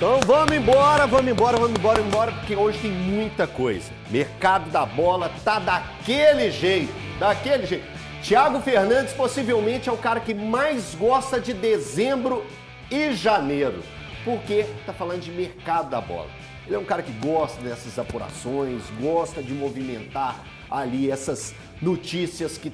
Então vamos embora, porque hoje tem muita coisa. Mercado da bola tá daquele jeito. Thiago Fernandes possivelmente é o cara que mais gosta de dezembro e janeiro, porque tá falando de mercado da bola. Ele é um cara que gosta dessas apurações, gosta de movimentar ali essas notícias que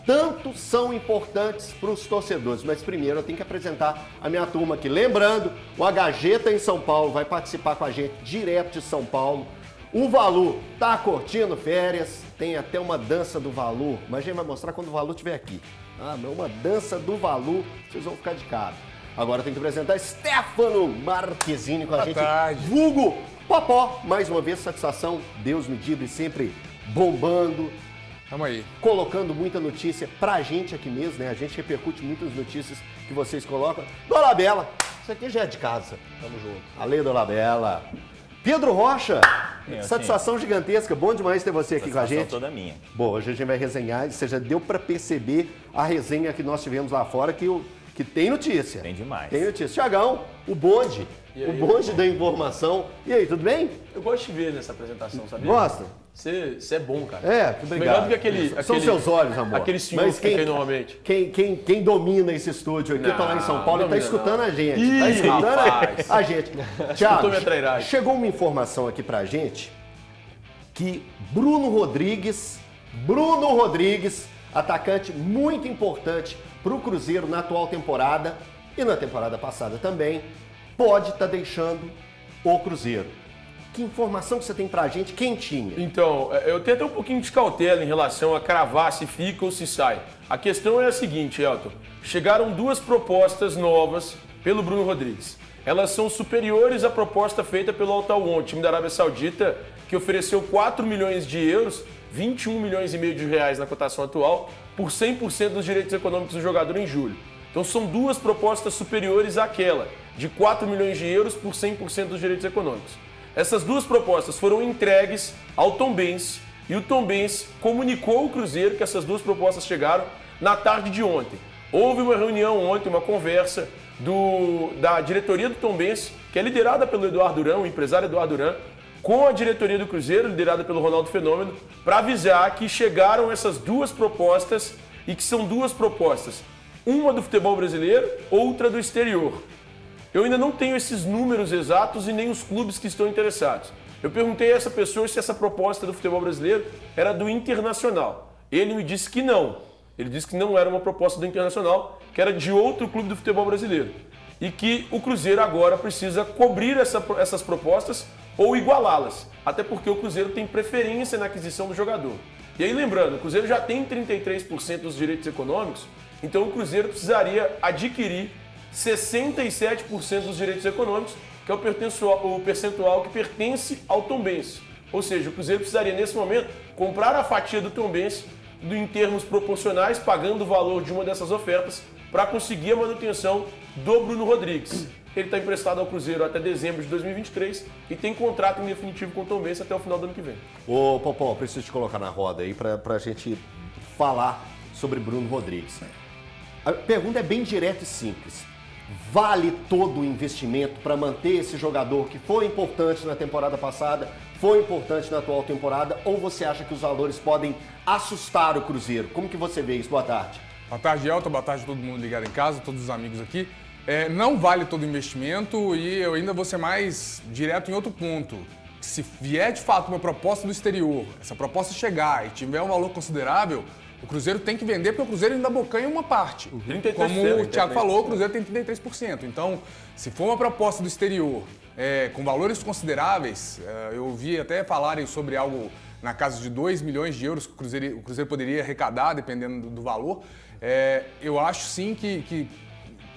tanto são importantes para os torcedores. Mas primeiro eu tenho que apresentar a minha turma aqui. Lembrando, o HG tá em São Paulo, vai participar com a gente direto de São Paulo. O Valu tá curtindo férias, tem até uma dança do Valu, mas a gente vai mostrar quando o Valu estiver aqui. Uma dança do Valu, vocês vão ficar de cara. Agora tem que apresentar Stefano Marquezine com a gente. Tarde. Vulgo Popó. Mais uma vez, satisfação, Deus medido e sempre bombando. Tamo aí. Colocando muita notícia pra gente aqui mesmo, né? A gente repercute muitas notícias que vocês colocam. Dolabella, isso aqui já é de casa. Tamo junto. Ale Dolabella. Pedro Rocha, satisfação gigantesca. Bom demais ter você aqui com a gente. Toda minha. Bom, hoje a gente vai resenhar. Você já deu pra perceber a resenha que nós tivemos lá fora, que tem notícia. Tem demais. Tem notícia. Tiagão, o bonde. O bonde da informação. E aí, tudo bem? Eu gosto de ver nessa apresentação, sabia? Gosta? Você é bom, cara. Obrigado. Melhor do que aquele... São seus olhos, amor. Aquele senhor que fica aí normalmente. Quem domina esse estúdio aqui, tá lá em São Paulo e tá escutando a gente. Ih, Tá escutando rapaz. a gente. Escutou Thiago, minha trairagem. chegou uma informação aqui pra gente que Bruno Rodrigues, atacante muito importante pro Cruzeiro na atual temporada e na temporada passada também, pode estar deixando o Cruzeiro. Que informação que você tem pra gente quentinha? Então, eu tenho até um pouquinho de cautela em relação a cravar se fica ou se sai. A questão é a seguinte, Elton. Chegaram duas propostas novas pelo Bruno Rodrigues. Elas são superiores à proposta feita pelo Al Tawon, time da Arábia Saudita, que ofereceu 4 milhões de euros, 21 milhões e meio de reais na cotação atual, por 100% dos direitos econômicos do jogador em julho. Então são duas propostas superiores àquela, de 4 milhões de euros por 100% dos direitos econômicos. Essas duas propostas foram entregues ao Tombense e o Tombense comunicou ao Cruzeiro que essas duas propostas chegaram na tarde de ontem. Houve uma reunião ontem, uma conversa da diretoria do Tombense, que é liderada pelo Eduardo Duran, o empresário Eduardo Duran, com a diretoria do Cruzeiro, liderada pelo Ronaldo Fenômeno, para avisar que chegaram essas duas propostas e que são duas propostas, uma do futebol brasileiro, outra do exterior. Eu ainda não tenho esses números exatos e nem os clubes que estão interessados. Eu perguntei a essa pessoa se essa proposta do futebol brasileiro era do Internacional. Ele me disse que não. Ele disse que não era uma proposta do Internacional, que era de outro clube do futebol brasileiro. E que o Cruzeiro agora precisa cobrir essas propostas ou igualá-las. Até porque o Cruzeiro tem preferência na aquisição do jogador. E aí lembrando, o Cruzeiro já tem 33% dos direitos econômicos, então o Cruzeiro precisaria adquirir 67% dos direitos econômicos, que é o percentual que pertence ao Tombense. Ou seja, o Cruzeiro precisaria, nesse momento, comprar a fatia do Tombense em termos proporcionais, pagando o valor de uma dessas ofertas, para conseguir a manutenção do Bruno Rodrigues. Ele está emprestado ao Cruzeiro até dezembro de 2023 e tem contrato em definitivo com o Tombense até o final do ano que vem. Ô, Popó, preciso te colocar na roda aí para a gente falar sobre Bruno Rodrigues. A pergunta é bem direta e simples. Vale todo o investimento para manter esse jogador que foi importante na temporada passada, foi importante na atual temporada, ou você acha que os valores podem assustar o Cruzeiro? Como que você vê isso? Boa tarde. Boa tarde, Elton. Boa tarde a todo mundo ligado em casa, todos os amigos aqui. Não vale todo o investimento e eu ainda vou ser mais direto em outro ponto. Se vier de fato uma proposta do exterior, essa proposta chegar e tiver um valor considerável, o Cruzeiro tem que vender porque o Cruzeiro ainda abocanha uma parte. 33%, Como o Thiago falou, o Cruzeiro tem 33%. Então, se for uma proposta do exterior com valores consideráveis, eu ouvi até falarem sobre algo na casa de 2 milhões de euros que o Cruzeiro poderia arrecadar, dependendo do valor. Eu acho sim que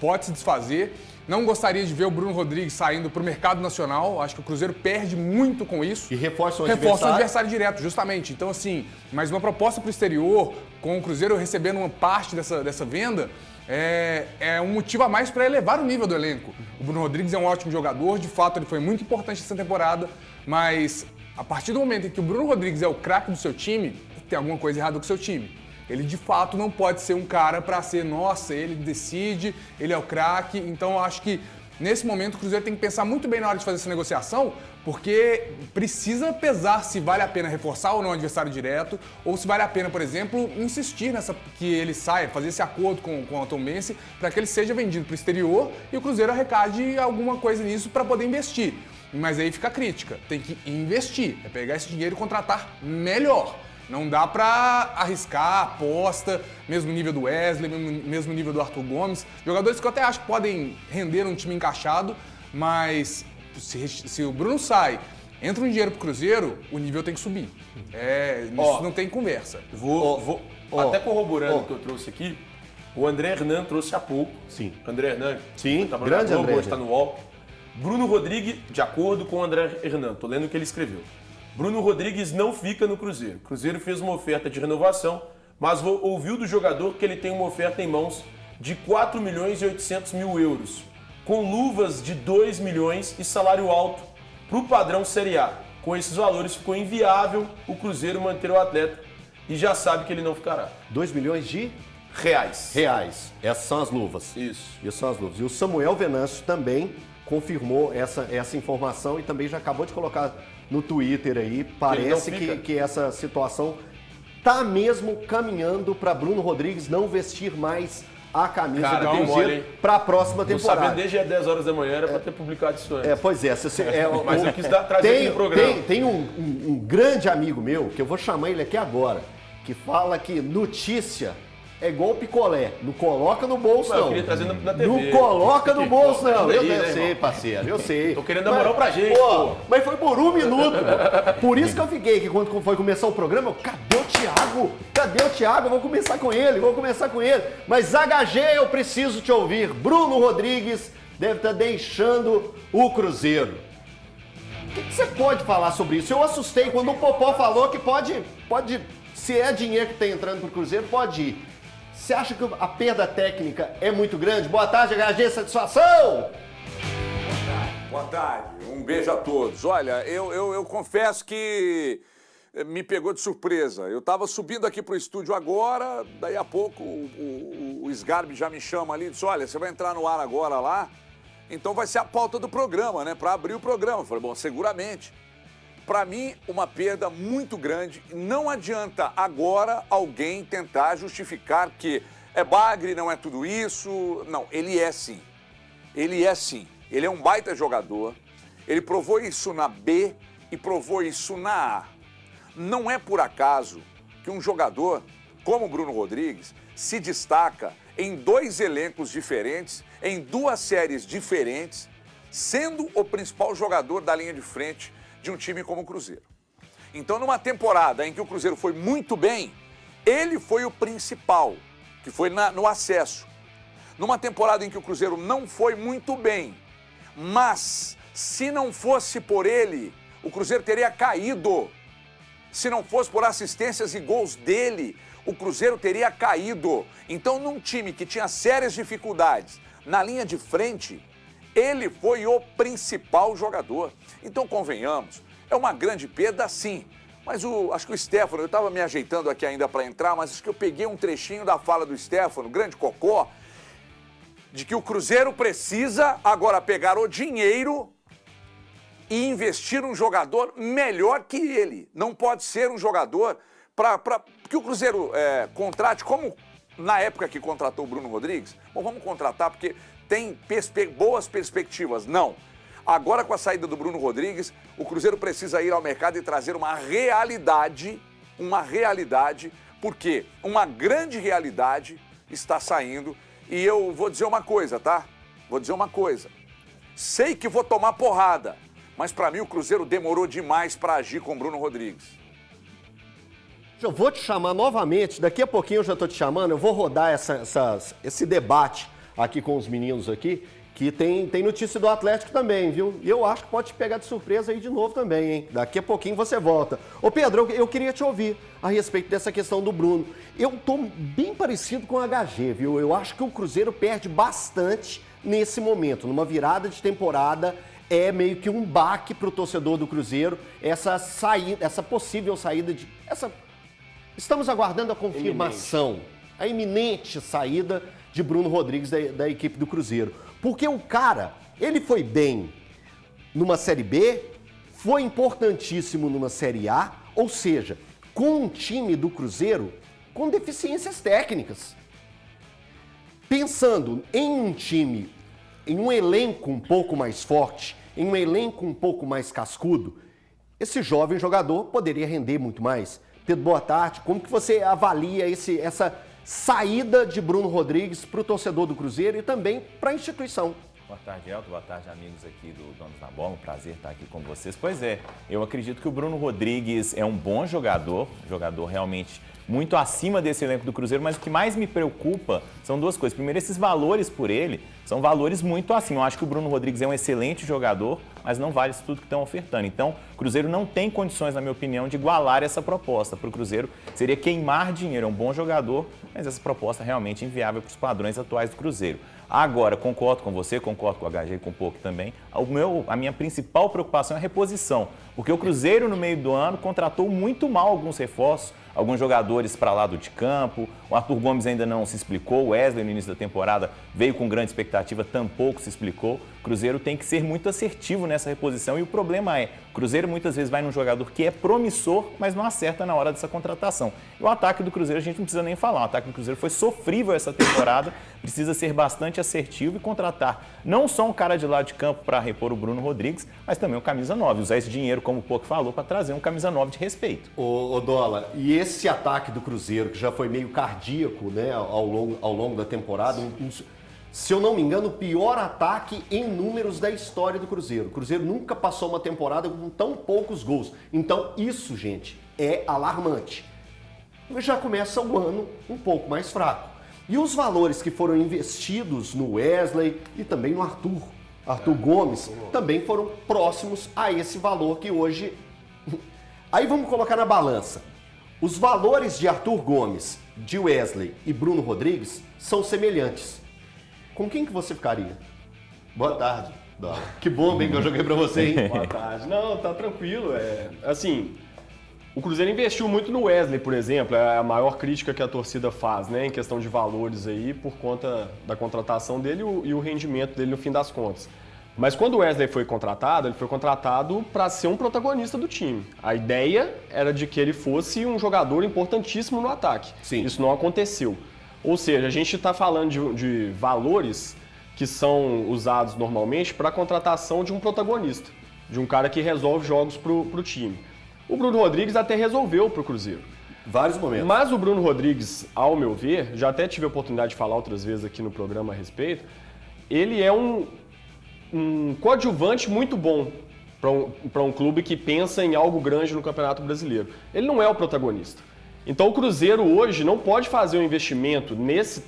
pode se desfazer. Não gostaria de ver o Bruno Rodrigues saindo para o mercado nacional. Acho que o Cruzeiro perde muito com isso. E reforça o adversário direto, justamente. Então, assim, mas uma proposta para o exterior, com o Cruzeiro recebendo uma parte dessa venda, é um motivo a mais para elevar o nível do elenco. O Bruno Rodrigues é um ótimo jogador, de fato ele foi muito importante essa temporada, mas a partir do momento em que o Bruno Rodrigues é o craque do seu time, tem alguma coisa errada com o seu time. Ele, de fato, não pode ser um cara para ser, nossa, ele decide, ele é o craque. Então, eu acho que Nesse momento, o Cruzeiro tem que pensar muito bem na hora de fazer essa negociação, porque precisa pesar se vale a pena reforçar ou não o adversário direto, ou se vale a pena, por exemplo, insistir nessa que ele saia, fazer esse acordo com o Tombense para que ele seja vendido para o exterior e o Cruzeiro arrecade alguma coisa nisso para poder investir. Mas aí fica a crítica, tem que investir, é pegar esse dinheiro e contratar melhor. Não dá pra arriscar, aposta, mesmo nível do Wesley, mesmo nível do Arthur Gomes. Jogadores que eu até acho que podem render um time encaixado, mas se o Bruno sai, entra um dinheiro pro Cruzeiro, o nível tem que subir. Isso não tem conversa. Até corroborando o que eu trouxe aqui, o André Hernan trouxe há pouco. Sim. André Hernan. Sim, tá grande Globo, André. hoje tá no UOL. Bruno Rodrigues, de acordo com o André Hernan, tô lendo o que ele escreveu. Bruno Rodrigues não fica no Cruzeiro. O Cruzeiro fez uma oferta de renovação, mas ouviu do jogador que ele tem uma oferta em mãos de 4 milhões e 800 mil euros, com luvas de 2 milhões e salário alto para o padrão Série A. Com esses valores ficou inviável o Cruzeiro manter o atleta e já sabe que ele não ficará. 2 milhões de reais. Essas são as luvas. Isso. Essas são as luvas. E o Samuel Venâncio também confirmou essa informação e também já acabou de colocar no Twitter aí. Parece que essa situação tá mesmo caminhando para Bruno Rodrigues não vestir mais a camisa do Cruzeiro para a próxima temporada. Não sabia desde as 10 horas da manhã, era para ter publicado isso antes. Pois é. Mas eu quis trazer aqui no programa. Tem um grande amigo meu, que eu vou chamar ele aqui agora, que fala que notícia é igual picolé. Não coloca no bolso, não. Eu queria trazer na TV. Não coloca no bolso, não. Eu sei, parceiro, eu sei. Tô querendo dar moral pra gente, pô. Mas foi por 1 minuto, pô. Por isso que eu fiquei, que quando foi começar o programa, cadê o Thiago? Cadê o Thiago? Eu vou começar com ele. Mas HG, eu preciso te ouvir. Bruno Rodrigues deve estar deixando o Cruzeiro. O que você pode falar sobre isso? Eu assustei quando o Popó falou que pode, se é dinheiro que está entrando pro Cruzeiro, pode ir. Você acha que a perda técnica é muito grande? Boa tarde, HG, satisfação! Boa tarde, um beijo a todos. Olha, eu confesso que me pegou de surpresa. Eu estava subindo aqui para o estúdio agora, daí a pouco o Sgarbi já me chama ali e disse, olha, você vai entrar no ar agora lá, então vai ser a pauta do programa, né, para abrir o programa. Eu falei, bom, seguramente. Para mim, uma perda muito grande. Não adianta agora alguém tentar justificar que é bagre, não é tudo isso. Não, ele é sim. Ele é sim. Ele é um baita jogador. Ele provou isso na B e provou isso na A. Não é por acaso que um jogador como o Bruno Rodrigues se destaca em 2 elencos diferentes, em 2 séries diferentes, sendo o principal jogador da linha de frente de um time como o Cruzeiro. Então, numa temporada em que o Cruzeiro foi muito bem, ele foi o principal, que foi no acesso. Numa temporada em que o Cruzeiro não foi muito bem, mas se não fosse por ele, o Cruzeiro teria caído. Se não fosse por assistências e gols dele, o Cruzeiro teria caído. Então, num time que tinha sérias dificuldades na linha de frente, ele foi o principal jogador. Então, convenhamos, é uma grande perda, sim. Mas acho que o Stefano, eu estava me ajeitando aqui ainda para entrar, mas acho que eu peguei um trechinho da fala do Stefano, grande cocó, de que o Cruzeiro precisa agora pegar o dinheiro e investir um jogador melhor que ele. Não pode ser um jogador que o Cruzeiro contrate, como na época que contratou o Bruno Rodrigues. Bom, vamos contratar porque tem boas perspectivas. Não. Agora, com a saída do Bruno Rodrigues, o Cruzeiro precisa ir ao mercado e trazer uma realidade, porque uma grande realidade está saindo. E eu vou dizer uma coisa, tá? Sei que vou tomar porrada, mas para mim o Cruzeiro demorou demais para agir com o Bruno Rodrigues. Eu vou te chamar novamente, daqui a pouquinho eu já estou te chamando, eu vou rodar esse debate aqui com os meninos aqui, que tem notícia do Atlético também, viu? E eu acho que pode te pegar de surpresa aí de novo também, hein? Daqui a pouquinho você volta. Ô Pedro, eu queria te ouvir a respeito dessa questão do Bruno. Eu tô bem parecido com o HG, viu? Eu acho que o Cruzeiro perde bastante nesse momento. Numa virada de temporada, é meio que um baque pro torcedor do Cruzeiro, essa possível saída de... Estamos aguardando a confirmação, a iminente saída de Bruno Rodrigues da equipe do Cruzeiro. Porque o cara Ele foi bem numa Série B, foi importantíssimo numa Série A, ou seja, com um time do Cruzeiro com deficiências técnicas. Pensando em um time, em um elenco um pouco mais forte, em um elenco um pouco mais cascudo, esse jovem jogador poderia render muito mais. Pedro, boa tarde. Como que você avalia essa saída de Bruno Rodrigues para o torcedor do Cruzeiro e também para a instituição? Boa tarde, Elton. Boa tarde, amigos aqui do Donos da Bola. Um prazer estar aqui com vocês. Pois é, eu acredito que o Bruno Rodrigues é um bom jogador realmente muito acima desse elenco do Cruzeiro, mas o que mais me preocupa são duas coisas. Primeiro, esses valores por ele são valores muito acima. Eu acho que o Bruno Rodrigues é um excelente jogador, mas não vale isso tudo que estão ofertando. Então, o Cruzeiro não tem condições, na minha opinião, de igualar essa proposta. Para o Cruzeiro seria queimar dinheiro. É um bom jogador, mas essa proposta é realmente inviável para os padrões atuais do Cruzeiro. Agora, concordo com você, concordo com o HG e com o Pouco também. A minha principal preocupação é a reposição, porque o Cruzeiro, no meio do ano, contratou muito mal alguns reforços, alguns jogadores para lado de campo. O Arthur Gomes ainda não se explicou, o Wesley, no início da temporada, veio com grande expectativa, tampouco se explicou. O Cruzeiro tem que ser muito assertivo nessa reposição e o problema é, o Cruzeiro muitas vezes vai num jogador que é promissor, mas não acerta na hora dessa contratação. E o ataque do Cruzeiro a gente não precisa nem falar, o ataque do Cruzeiro foi sofrível essa temporada, precisa ser bastante assertivo e contratar não só um cara de lado de campo para repor o Bruno Rodrigues, mas também um camisa 9, usar esse dinheiro, como o Pouco falou, para trazer um camisa 9 de respeito. Ô Dola, e esse ataque do Cruzeiro, que já foi meio cardíaco, né, ao longo da temporada, se eu não me engano, o pior ataque em números da história do Cruzeiro. O Cruzeiro nunca passou uma temporada com tão poucos gols. Então isso, gente, é alarmante. Já começa o ano um pouco mais fraco. E os valores que foram investidos no Wesley e também no Arthur Gomes, também foram próximos a esse valor que hoje... Aí vamos colocar na balança. Os valores de Arthur Gomes, de Wesley e Bruno Rodrigues são semelhantes. Com quem que você ficaria? Boa tarde, Dola. Que bomba, hein, que eu joguei pra você, hein? Boa tarde. Não, tá tranquilo. Assim, o Cruzeiro investiu muito no Wesley, por exemplo. É a maior crítica que a torcida faz, né, em questão de valores aí, por conta da contratação dele e o rendimento dele no fim das contas. Mas quando o Wesley foi contratado, ele foi contratado para ser um protagonista do time. A ideia era de que ele fosse um jogador importantíssimo no ataque. Sim. Isso não aconteceu. Ou seja, a gente está falando de valores que são usados normalmente para a contratação de um protagonista, de um cara que resolve jogos para o time. O Bruno Rodrigues até resolveu para o Cruzeiro. Vários momentos. Mas o Bruno Rodrigues, ao meu ver, já até tive a oportunidade de falar outras vezes aqui no programa a respeito, ele é um coadjuvante muito bom para um clube que pensa em algo grande no Campeonato Brasileiro. Ele não é o protagonista. Então o Cruzeiro hoje não pode fazer um investimento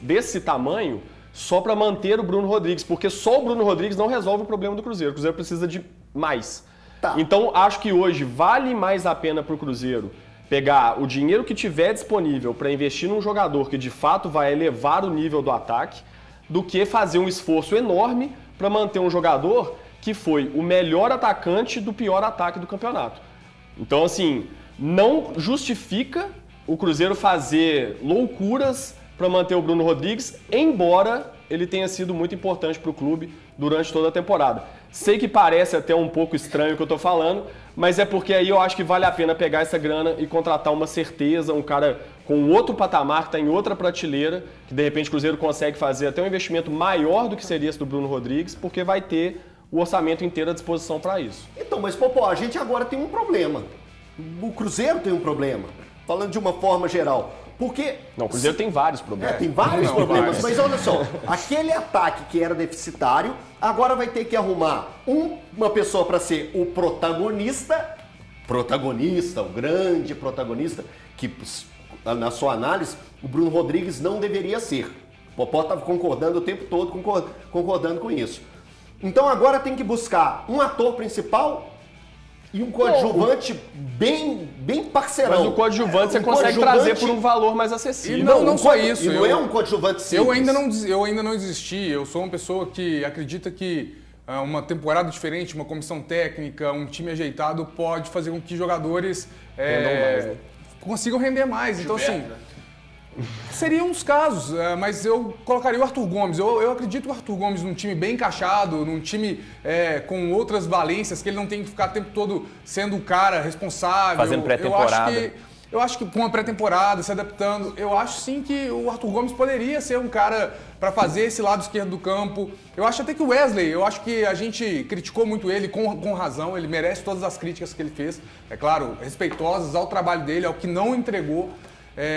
desse tamanho só para manter o Bruno Rodrigues, porque só o Bruno Rodrigues não resolve o problema do Cruzeiro. O Cruzeiro precisa de mais. Tá. Então acho que hoje vale mais a pena para o Cruzeiro pegar o dinheiro que tiver disponível para investir num jogador que de fato vai elevar o nível do ataque, do que fazer um esforço enorme para manter um jogador que foi o melhor atacante do pior ataque do campeonato. Então, assim, não justifica o Cruzeiro fazer loucuras para manter o Bruno Rodrigues, embora ele tenha sido muito importante para o clube durante toda a temporada. Sei que parece até um pouco estranho o que eu estou falando, mas é porque aí eu acho que vale a pena pegar essa grana e contratar uma certeza, um cara com outro patamar, que está em outra prateleira, que de repente o Cruzeiro consegue fazer até um investimento maior do que seria esse do Bruno Rodrigues, porque vai ter o orçamento inteiro à disposição para isso. Então, mas Popó, a gente agora tem um problema. O Cruzeiro tem um problema, falando de uma forma geral. Porque... Não, o Cruzeiro tem vários problemas. Tem vários problemas, mas olha só, aquele ataque que era deficitário, agora vai ter que arrumar uma pessoa para ser o protagonista, o grande protagonista, que na sua análise, o Bruno Rodrigues não deveria ser. O Popó estava concordando o tempo todo, concordando com isso. Então agora tem que buscar um ator principal e um coadjuvante bem parceirão. Mas o coadjuvante você consegue trazer por um valor mais acessível. E não só isso. E não é um coadjuvante simples. Eu ainda não desisti. Eu sou uma pessoa que acredita que uma temporada diferente, uma comissão técnica, um time ajeitado pode fazer com que jogadores rendam mais, né? consigam render mais. Então, assim, Seriam uns casos, mas eu colocaria o Arthur Gomes. Eu acredito o Arthur Gomes num time bem encaixado, num time com outras valências, que ele não tem que ficar o tempo todo sendo o cara responsável. Fazendo pré-temporada. Eu acho que com a pré-temporada, se adaptando, eu acho sim que o Arthur Gomes poderia ser um cara para fazer esse lado esquerdo do campo. Eu acho até que o Wesley, eu acho que a gente criticou muito ele com razão, ele merece todas as críticas que ele fez, é claro, respeitosas ao trabalho dele, ao que não entregou,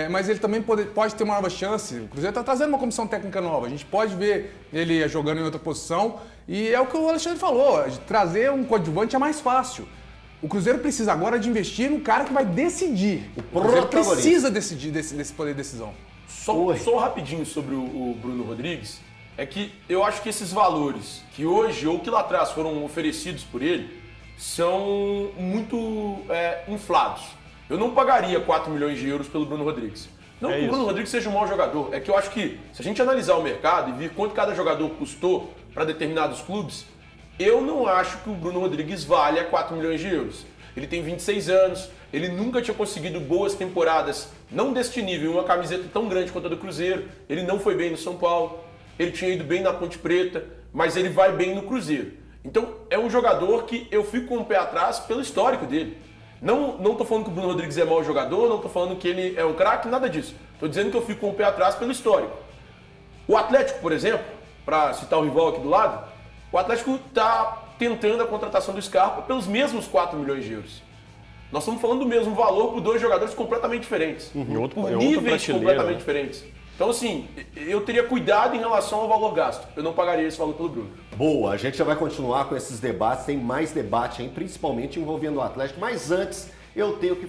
mas ele também pode ter uma nova chance. O Cruzeiro está trazendo uma comissão técnica nova, a gente pode ver ele jogando em outra posição e é o que o Alexandre falou, trazer um coadjuvante é mais fácil. O Cruzeiro precisa agora de investir no cara que vai decidir. O Cruzeiro precisa decidir desse poder de decisão. Só rapidinho sobre o Bruno Rodrigues, é que eu acho que esses valores que hoje ou que lá atrás foram oferecidos por ele são muito inflados. Eu não pagaria 4 milhões de euros pelo Bruno Rodrigues. Não que o Bruno Rodrigues seja um mau jogador, é que eu acho que se a gente analisar o mercado e ver quanto cada jogador custou para determinados clubes, eu não acho que o Bruno Rodrigues valha 4 milhões de euros. Ele tem 26 anos, ele nunca tinha conseguido boas temporadas, não deste nível, uma camiseta tão grande quanto a do Cruzeiro. Ele não foi bem no São Paulo, ele tinha ido bem na Ponte Preta, mas ele vai bem no Cruzeiro. Então é um jogador que eu fico com o pé atrás pelo histórico dele. Não tô falando que o Bruno Rodrigues é mau jogador, não tô falando que ele é um craque, nada disso. Tô dizendo que eu fico com o pé atrás pelo histórico. O Atlético, por exemplo, para citar o rival aqui do lado, o Atlético está tentando a contratação do Scarpa pelos mesmos 4 milhões de euros. Nós estamos falando do mesmo valor por dois jogadores completamente diferentes. Por níveis completamente diferentes. Então, assim, eu teria cuidado em relação ao valor gasto. Eu não pagaria esse valor pelo Bruno. Boa, a gente já vai continuar com esses debates. Tem mais debate aí, principalmente envolvendo o Atlético. Mas antes, eu tenho que